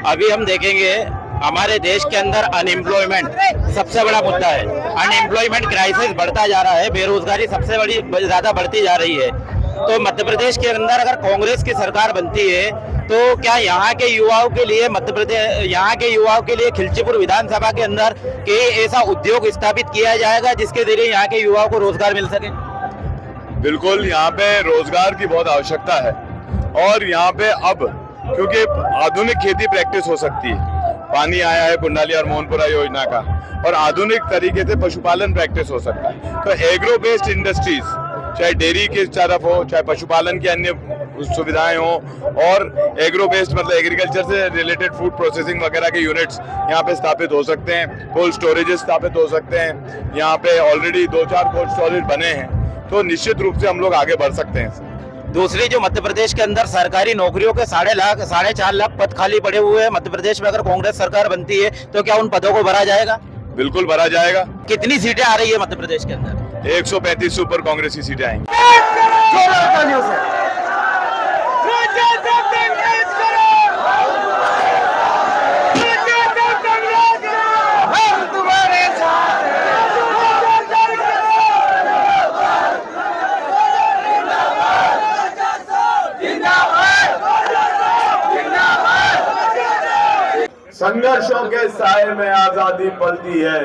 अभी हम देखेंगे हमारे देश के अंदर अनएम्प्लॉयमेंट सबसे बड़ा मुद्दा है। अनएम्प्लॉयमेंट क्राइसिस बढ़ता जा रहा है, बेरोजगारी सबसे बड़ी ज्यादा बढ़ती जा रही है। तो मध्य प्रदेश के अंदर अगर कांग्रेस की सरकार बनती है तो क्या यहाँ के युवाओं के लिए खिलचीपुर विधानसभा के अंदर के ऐसा उद्योग स्थापित किया जाएगा जिसके जरिए यहाँ के युवाओं को रोजगार मिल सके? बिल्कुल, यहाँ पे रोजगार की बहुत आवश्यकता है और यहाँ पे अब क्योंकि आधुनिक खेती प्रैक्टिस हो सकती है, पानी आया है कुंडाली और मोहनपुरा योजना का, और आधुनिक तरीके से पशुपालन प्रैक्टिस हो सकता है। तो एग्रो बेस्ड इंडस्ट्रीज, चाहे डेयरी की तरफ हो, चाहे पशुपालन की अन्य सुविधाएं हो, और एग्रो बेस्ड मतलब एग्रीकल्चर से रिलेटेड फूड प्रोसेसिंग वगैरह के यूनिट्स यहाँ पे स्थापित हो सकते हैं। कोल्ड स्टोरेजेस स्थापित हो सकते हैं। यहाँ पे ऑलरेडी 2-4 कोल्ड स्टोरेज बने हैं, तो निश्चित रूप से हम लोग आगे बढ़ सकते हैं। दूसरी, जो मध्य प्रदेश के अंदर सरकारी नौकरियों के 4.5 लाख पद खाली पड़े हुए हैं, मध्य प्रदेश में अगर कांग्रेस सरकार बनती है तो क्या उन पदों को भरा जाएगा? बिल्कुल भरा जाएगा। कितनी सीटें आ रही है मध्य प्रदेश के अंदर? 135 से ऊपर कांग्रेस की सीटें आएंगी। संघर्षों के साए में आजादी पलती है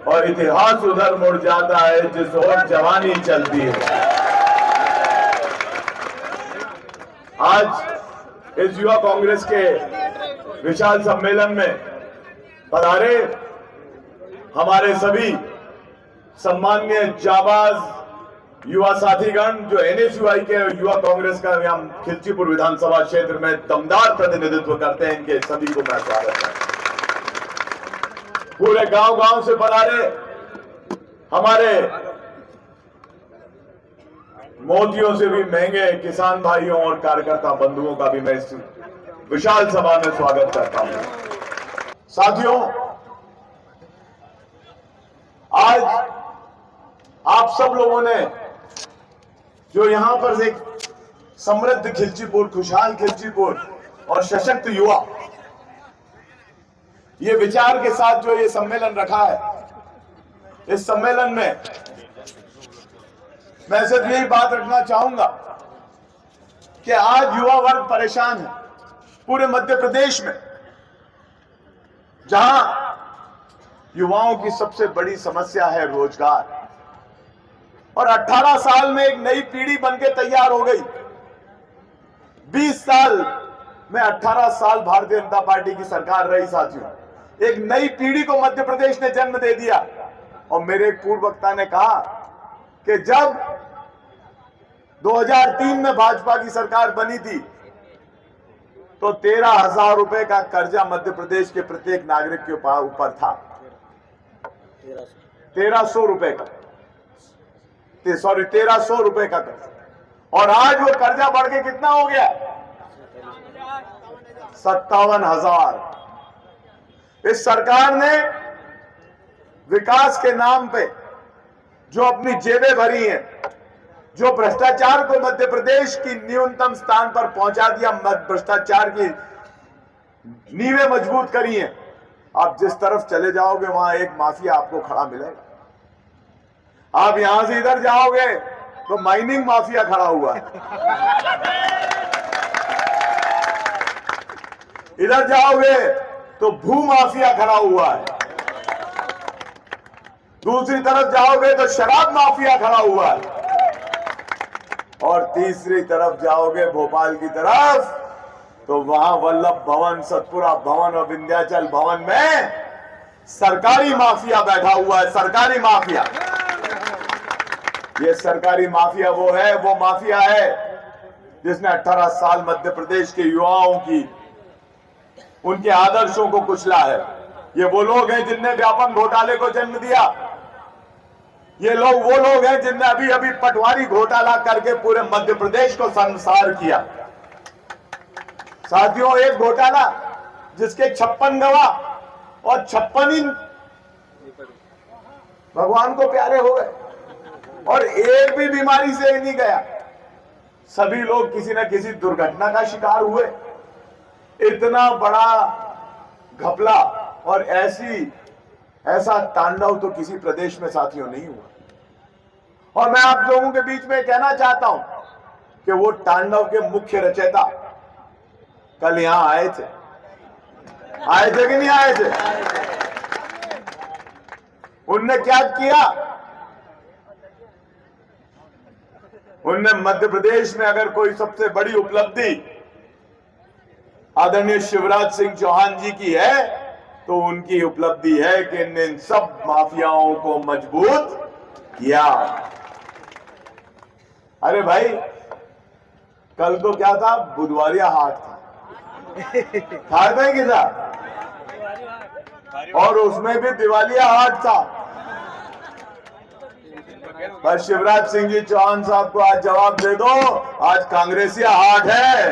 और इतिहास उधर मुड़ जाता है जिस ओर जवानी चलती है। आज इस युवा कांग्रेस के विशाल सम्मेलन में पधारे हमारे सभी सम्माननीय जाबाज युवा साथीगण, जो एनएसयूआई के युवा कांग्रेस का यहाँ खिलचीपुर विधानसभा क्षेत्र में दमदार प्रतिनिधित्व करते हैं, इनके सभी को मैं स्वागत करता हूं। पूरे गांव-गांव से पधारे हमारे मोतियों से भी महंगे किसान भाइयों और कार्यकर्ता बंधुओं का भी मैं इस विशाल सभा में स्वागत करता हूं। साथियों, आज आप सब लोगों ने जो यहां पर एक समृद्ध खिलचीपुर, खुशहाल खिलचीपुर और सशक्त युवा, ये विचार के साथ जो ये सम्मेलन रखा है, इस सम्मेलन में मैं सिर्फ यही बात रखना चाहूंगा कि आज युवा वर्ग परेशान है पूरे मध्य प्रदेश में, जहां युवाओं की सबसे बड़ी समस्या है रोजगार। और 18 साल में एक नई पीढ़ी बनके तैयार हो गई। 20 साल में 18 साल भारतीय जनता पार्टी की सरकार रही साथियों, एक नई पीढ़ी को मध्य प्रदेश ने जन्म दे दिया। और मेरे एक पूर्व वक्ता ने कहा कि जब 2003 में भाजपा की सरकार बनी थी तो 13,000 रुपए का कर्जा मध्य प्रदेश के प्रत्येक नागरिक के ऊपर था। 1300 रुपए का, सॉरी 1300 रुपए का कर्जा। और आज वो कर्जा बढ़ के कितना हो गया? 57,000। इस सरकार ने विकास के नाम पे जो अपनी जेबें भरी हैं, जो भ्रष्टाचार को मध्य प्रदेश की न्यूनतम स्थान पर पहुंचा दिया, भ्रष्टाचार की नींवें मजबूत करी हैं। आप जिस तरफ चले जाओगे वहां एक माफिया आपको खड़ा मिलेगा। आप यहां से इधर जाओगे तो माइनिंग माफिया खड़ा हुआ है, इधर जाओगे तो भू माफिया खड़ा हुआ है, दूसरी तरफ जाओगे तो शराब माफिया खड़ा हुआ है, और तीसरी तरफ जाओगे भोपाल की तरफ तो वहां वल्लभ भवन, सतपुरा भवन और विंध्याचल भवन में सरकारी माफिया बैठा हुआ है। सरकारी माफिया, ये सरकारी माफिया वो माफिया है जिसने 18 साल मध्य प्रदेश के युवाओं की, उनके आदर्शों को कुचला है। ये वो लोग हैं जिनने व्यापम घोटाले को जन्म दिया। ये लोग वो लोग हैं जिनने अभी अभी पटवारी घोटाला करके पूरे मध्य प्रदेश को शर्मसार किया। साथियों, एक घोटाला जिसके 56 गवाह और 56 ही भगवान को प्यारे हो गए और एक भी बीमारी से नहीं गया। सभी लोग किसी न किसी दुर्घटना का शिकार हुए। इतना बड़ा घपला और ऐसा तांडव तो किसी प्रदेश में साथियों नहीं हुआ। और मैं आप लोगों के बीच में कहना चाहता हूं कि वो तांडव के मुख्य रचयिता कल यहां आए थे कि नहीं आए थे? उनने क्या किया? उनने मध्य प्रदेश में अगर कोई सबसे बड़ी उपलब्धि आदरणीय शिवराज सिंह चौहान जी की है तो उनकी उपलब्धि है कि इनने इन सब माफियाओं को मजबूत किया। अरे भाई, कल तो क्या था? बुधवारिया हाट था नहीं कि था? और उसमें भी दिवालिया हाट था। पर शिवराज सिंह जी चौहान साहब को आज जवाब दे दो, आज कांग्रेसिया हाट है।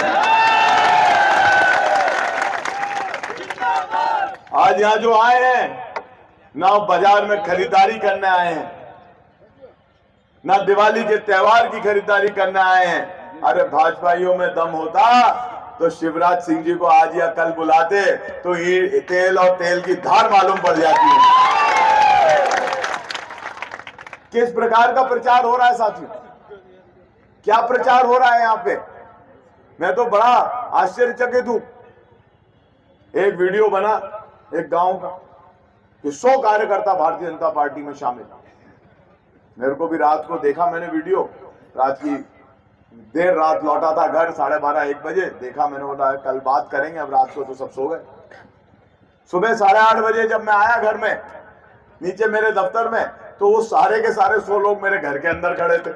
आज यहां जो आए हैं ना बाजार में खरीदारी करने आए हैं, ना दिवाली के त्योहार की खरीदारी करने आए हैं। अरे भाजपाइयों में दम होता तो शिवराज सिंह जी को आज या कल बुलाते तो ये तेल और तेल की धार मालूम पड़ जाती है। किस प्रकार का प्रचार हो रहा है साथियों? क्या प्रचार हो रहा है यहां पे? मैं तो बड़ा आश्चर्यचकित हूं। एक वीडियो बना एक गांव का कि 100 कार्यकर्ता भारतीय जनता पार्टी में शामिल। मेरे को भी रात को देखा मैंने वीडियो, रात की देर रात लौटा था घर, 12:30-1 बजे देखा मैंने, बोला कल बात करेंगे, अब रात को तो सब सो गए। सुबह 8:30 बजे जब मैं आया घर में नीचे मेरे दफ्तर में, तो वो सारे के सारे 100 लोग मेरे घर के अंदर खड़े थे।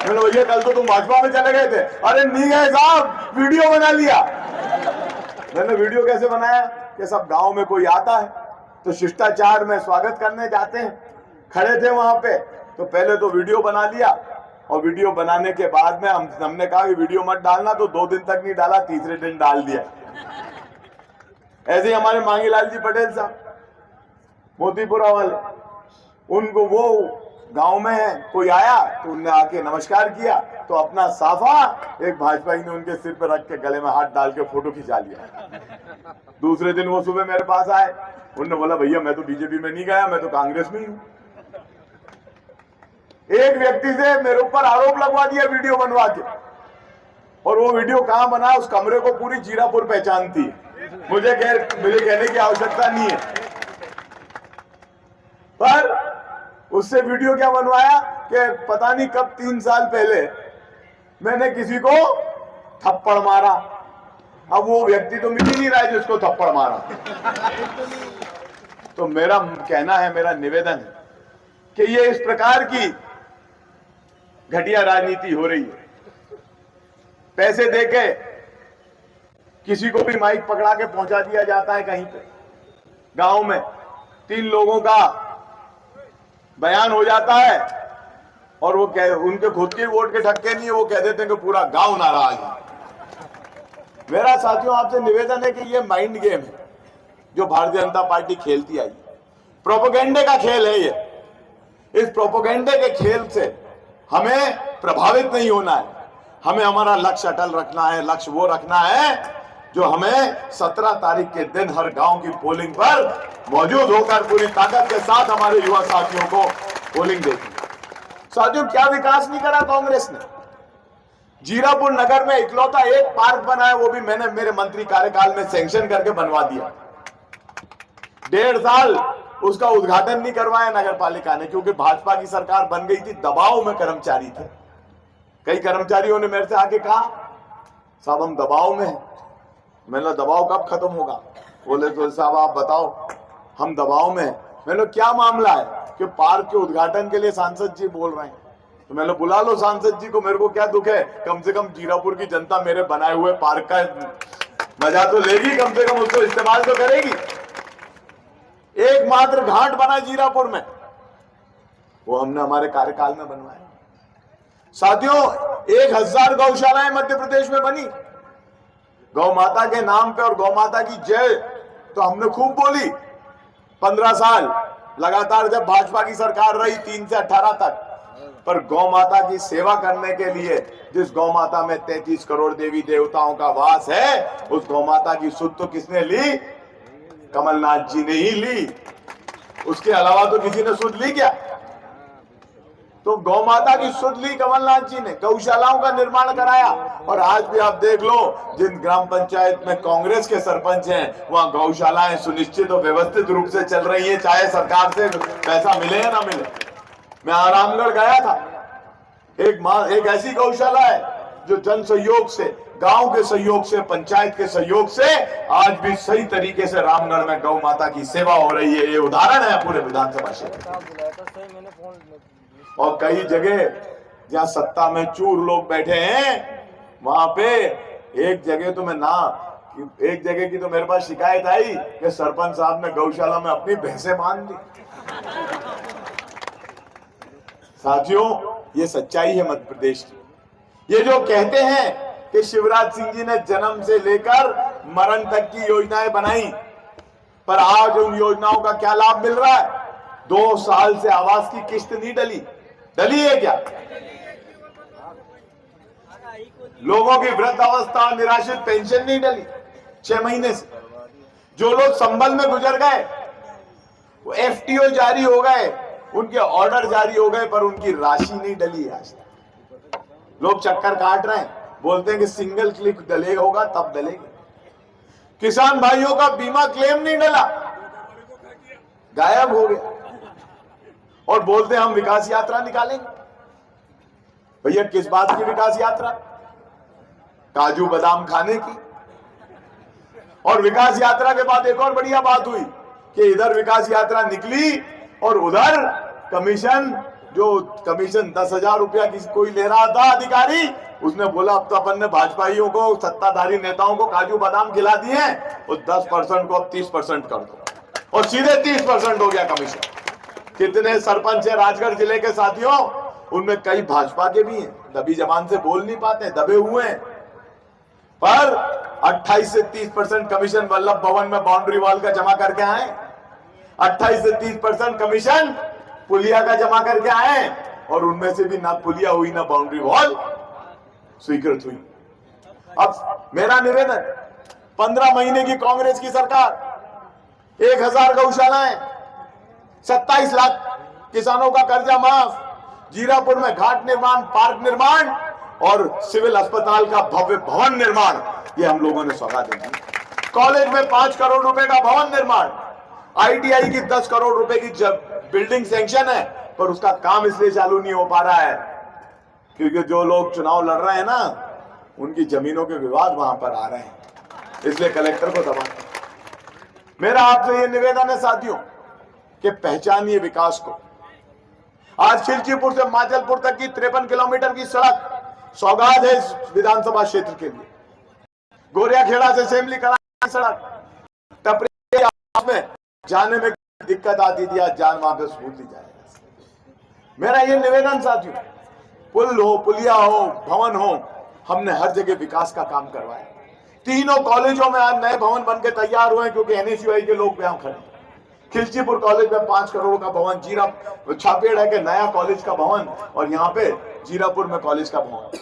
मैंने भैया कल तो तुम भाजपा में चले गए थे। अरे नहीं गए साहब, वीडियो बना लिया। मैंने वीडियो कैसे बनाया कि सब गांव में कोई आता है तो शिष्टाचार में स्वागत करने जाते हैं, खड़े थे वहां पे, तो पहले तो वीडियो बना लिया और वीडियो बनाने के बाद में हमने कहा कि वीडियो मत डालना, तो 2 दिन तक नहीं डाला, तीसरे दिन डाल दिया। ऐसे ही हमारे मांगीलाल जी पटेल साहब मोतीपुरा वाले, उनको वो गांव में है, कोई आया तो उनने आके नमस्कार किया तो अपना साफा एक भाजपाई ने उनके सिर पर रख के गले में हाथ डाल के फोटो खिंचा लिया। दूसरे दिन वो सुबह मेरे पास आए, उन्होंने बोला भैया मैं तो बीजेपी में नहीं गया, मैं तो कांग्रेस में ही हूं। एक व्यक्ति से मेरे ऊपर आरोप लगवा दिया वीडियो बनवा के, और वो वीडियो कहां बना उस कमरे को पूरी जीरापुर पहचानती है। मुझे कहने की आवश्यकता नहीं है, पर उससे वीडियो क्या बनवाया कि पता नहीं कब 3 साल पहले मैंने किसी को थप्पड़ मारा। अब वो व्यक्ति तो मिल ही नहीं रहा है जिसको थप्पड़ मारा। तो मेरा कहना है, मेरा निवेदन है कि ये इस प्रकार की घटिया राजनीति हो रही है। पैसे देके किसी को भी माइक पकड़ा के पहुंचा दिया जाता है कहीं पे। गांव में 3 लोगों का बयान हो जाता है और वो उनके खुद के वोट के ठक्के नहीं है, वो कह देते हैं कि पूरा गांव नाराज है। मेरा साथियों आपसे निवेदन है कि ये माइंड गेम है जो भारतीय जनता पार्टी खेलती आई। प्रोपेगेंडे का खेल है ये। इस प्रोपेगेंडे के खेल से हमें प्रभावित नहीं होना है। हमें हमारा लक्ष्य अटल रखना है। लक्ष्य वो रखना है जो हमें 17 तारीख के दिन हर गांव की पोलिंग पर मौजूद होकर पूरी ताकत के साथ हमारे युवा साथियों को पोलिंग देती। साथियों, क्या विकास नहीं करा कांग्रेस ने? जीरापुर नगर में इकलौता एक पार्क बना है, वो भी मैंने मेरे मंत्री कार्यकाल में सैंक्शन करके बनवा दिया। 1.5 साल उसका उद्घाटन नहीं करवाया नगर पालिका ने, क्योंकि भाजपा की सरकार बन गई थी, दबाव में कर्मचारी थे। कई कर्मचारियों ने मेरे से आके कहा साहब हम दबाव में हैं। मैंने दबाव कब खत्म होगा? बोले तो साहब आप बताओ, हम दबाव में हैं। मैंने क्या मामला है कि पार्क के उद्घाटन के लिए सांसद जी बोल रहे हैं, तो मैंने बुला लो सांसद जी को, मेरे को क्या दुख है, कम से कम जीरापुर की जनता मेरे बनाए हुए पार्क का मजा तो लेगी, कम से कम उसको इस्तेमाल तो करेगी। एकमात्र घाट बना जीरापुर में, वो हमने हमारे कार्यकाल में बनवाया। साथियों, 1000 गौशालाएं मध्य प्रदेश में बनी गौ माता के नाम पे, और गौ माता की जय तो हमने खूब बोली 15 साल लगातार जब भाजपा की सरकार रही 3 से 18 तक। पर गौ माता की सेवा करने के लिए जिस गौ माता में 33 करोड़ देवी देवताओं का वास है, उस गौ माता की सुध तो किसने ली? कमलनाथ जी ने ही ली। उसके अलावा तो किसी ने सुध ली क्या? तो गौ माता की सुध ली कमलनाथ जी ने, गौशालाओं का निर्माण कराया। और आज भी आप देख लो, जिन ग्राम पंचायत में कांग्रेस के सरपंच हैं, वहां गौशालाएं सुनिश्चित और व्यवस्थित रूप से चल रही हैं, चाहे सरकार से पैसा मिले या ना मिले। मैं रामगढ़ गया था, एक ऐसी गौशाला है जो जन सहयोग से, गांव के सहयोग से, पंचायत के सहयोग से आज भी सही तरीके से रामगढ़ में गौ माता की सेवा हो रही है। ये उदाहरण है पूरे विधानसभा क्षेत्र। और कई जगह जहां सत्ता में चूर लोग बैठे हैं, वहां पे एक जगह की तो मेरे पास शिकायत आई कि सरपंच साहब ने गौशाला में अपनी भैंसें बांध दी। साथियों, ये सच्चाई है मध्य प्रदेश की। ये जो कहते हैं कि शिवराज सिंह जी ने जन्म से लेकर मरण तक की योजनाएं बनाई, पर आज उन योजनाओं का क्या लाभ मिल रहा है? 2 साल से आवास की किस्त नहीं डली है क्या? लोगों की वृद्धावस्था निराश्रित पेंशन नहीं डली 6 महीने से। जो लोग संबल में गुजर गए, वो FTO जारी हो गए, उनके ऑर्डर जारी हो गए, पर उनकी राशि नहीं डली आज तक। लोग चक्कर काट रहे हैं, बोलते हैं कि सिंगल क्लिक डले होगा तब डलेगा। किसान भाइयों का बीमा क्लेम नहीं डला, गायब हो गया। और बोलते हैं हम विकास यात्रा निकालेंगे। भैया, किस बात की विकास यात्रा? काजू बादाम खाने की। और विकास यात्रा के बाद एक और बढ़िया बात हुई कि इधर विकास यात्रा निकली और उधर कमीशन 10,000 रुपया किसी कोई ले रहा था अधिकारी, उसने बोला अब तो अपन ने भाजपाइयों को, सत्ताधारी नेताओं को काजू बादाम खिला दिए हैं, और 10% को अब 30% कर दो, और सीधे 30% हो गया कमीशन। कितने सरपंच है राजगढ़ जिले के साथियों, उनमें कई भाजपा के भी हैं, दबी जबान से बोल नहीं पाते, दबे हुए हैं, पर 28 से 30% कमीशन वल्लभ भवन में बाउंड्री वॉल का जमा करके आए। 28 से 30% कमीशन पुलिया का जमा करके आए, और उनमें से भी ना पुलिया हुई ना बाउंड्री वॉल स्वीकृत हुई। अब मेरा निवेदन, 15 महीने की कांग्रेस की सरकार, 1000 गौशालाएं, 27 लाख किसानों का कर्जा माफ, जीरापुर में घाट निर्माण, पार्क निर्माण और सिविल अस्पताल का भव्य भवन निर्माण, ये हम लोगों ने सौगात दी। कॉलेज में 5 करोड़ रुपए का भवन निर्माण, ITI की 10 करोड़ रुपए की बिल्डिंग सैंक्शन है, पर उसका काम इसलिए चालू नहीं हो पा रहा है क्योंकि जो लोग चुनाव लड़ रहे हैं ना, उनकी जमीनों के विवाद वहां पर आ रहे हैं, इसलिए कलेक्टर को दबा। मेरा आपसे ये निवेदन है साथियों कि पहचानिए विकास को। आज खिलचीपुर से माचलपुर तक की 53 किलोमीटर की सड़क सौगात है इस विधानसभा क्षेत्र के लिए। गोरियाखेड़ा से सेमली कला की सड़क, टपरी में जाने में दिक्कत आती थी, आज जान वापस भूल दी जाएगा। मेरा ये निवेदन साथियों, पुल हो, पुलिया हो, भवन हो, हमने हर जगह विकास का काम करवाया। 3 कॉलेजों में आज नए भवन बनके तैयार हुए क्योंकि NSUI के लोग यहां खड़े। खिलचीपुर कॉलेज में 5 करोड़ का भवन, छापेड़ है कि नया कॉलेज का भवन, और यहाँ पे जीरापुर में कॉलेज का भवन।